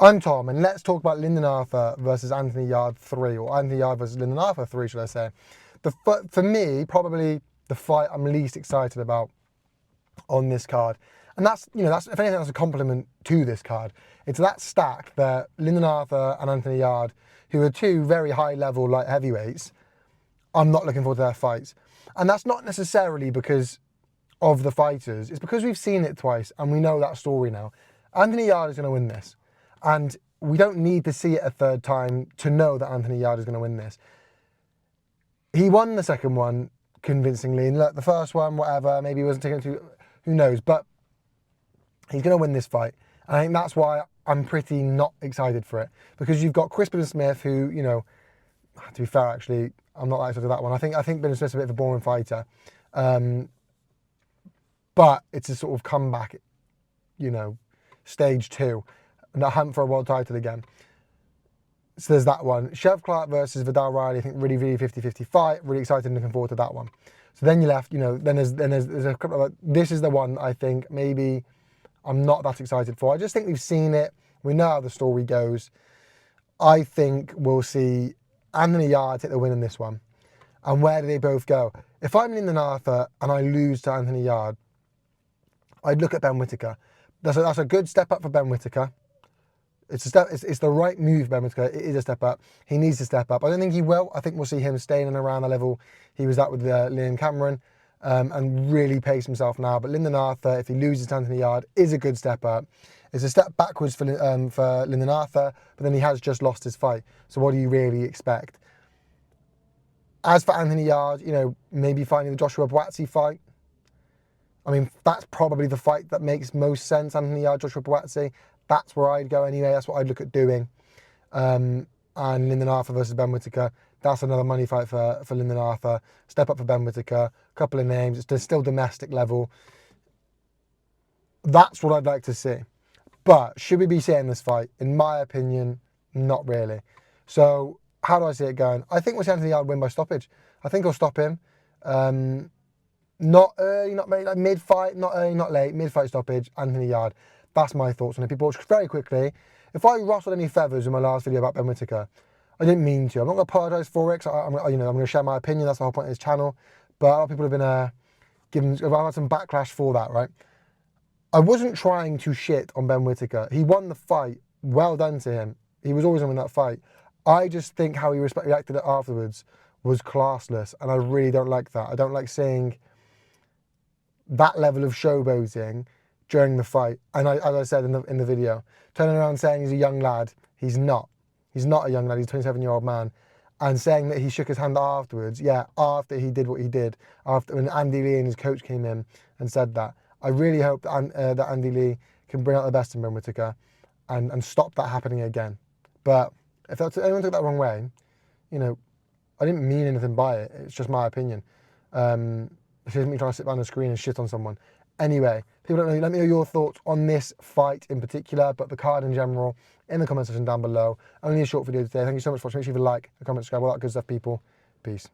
I'm Tom, and let's talk about Lyndon Arthur versus Anthony Yarde 3, or Anthony Yarde versus Lyndon Arthur 3, should I say. For me, probably the fight I'm least excited about on this card. And that's, that's, if anything, that's a compliment to this card. It's that stack that Lyndon Arthur and Anthony Yarde, who are two very high-level light heavyweights, I'm not looking forward to their fights. And that's not necessarily because of the fighters. It's because we've seen it twice, and we know that story now. Anthony Yarde is going to win this. And we don't need to see it a third time to know that Anthony Yarde is going to win this. He won the second one convincingly. And look, the first one, whatever, maybe he wasn't taken to, who knows. But he's going to win this fight. And I think that's why I'm pretty not excited for it. Because you've got Chris Smith, who, to be fair, actually, I'm not that excited for that one. I think Billy Smith's a bit of a boring fighter. But it's a sort of comeback, stage 2. And a hunt for a world title again. So there's that one. Chev Clark versus Vidal Riley, I think really 50-50 fight. Really excited and looking forward to that one. So then you're left, then there's a couple of, this is the one I think maybe I'm not that excited for. I just think we've seen it. We know how the story goes. I think we'll see Anthony Yarde take the win in this one. And where do they both go? If I'm Lyndon Arthur and I lose to Anthony Yarde, I'd look at Ben Whittaker. That's a good step up for Ben Whittaker. It's a step. It's the right move, Ben Whittaker. It is a step up. He needs to step up. I don't think he will. I think we'll see him staying and around the level he was at with Liam Cameron, and really pace himself now. But Lyndon Arthur, if he loses to Anthony Yarde, is a good step up. It's a step backwards for Lyndon Arthur, but then he has just lost his fight. So what do you really expect? As for Anthony Yarde, maybe finding the Joshua Buatsi fight. I mean, that's probably the fight that makes most sense. Anthony Yarde, Joshua Buatsi. That's where I'd go anyway. That's what I'd look at doing. And Lyndon Arthur versus Ben Whittaker. That's another money fight for Lyndon Arthur. Step up for Ben Whittaker. Couple of names. It's still domestic level. That's what I'd like to see. But should we be seeing this fight? In my opinion, not really. So how do I see it going? I think we'll see Anthony Yarde win by stoppage. I think I'll stop him. Not early, not late, like mid-fight, not early, not late, mid-fight stoppage, Anthony Yarde. That's my thoughts on it. People, very quickly, if I rustled any feathers in my last video about Ben Whittaker, I didn't mean to. I'm not going to apologise for it, because I'm going to share my opinion. That's the whole point of this channel. But a lot of people have been I've had some backlash for that, right? I wasn't trying to shit on Ben Whittaker. He won the fight. Well done to him. He was always going to win that fight. I just think how he reacted afterwards was classless, and I really don't like that. I don't like seeing that level of showboating during the fight. And as I said in the video, turning around saying he's a young lad, he's not. He's not a young lad, he's a 27-year-old man. And saying that he shook his hand afterwards, after he did what he did, after when Andy Lee and his coach came in and said that. I really hope that Andy Lee can bring out the best in Ben Whittaker and stop that happening again. But if anyone took that wrong way, I didn't mean anything by it. It's just my opinion. This isn't me trying to sit behind the screen and shit on someone. Anyway, people don't know. Let me know your thoughts on this fight in particular, but the card in general, in the comment section down below. Only a short video today. Thank you so much for watching. Make sure you leave a like, a comment, subscribe, all that good stuff, people. Peace.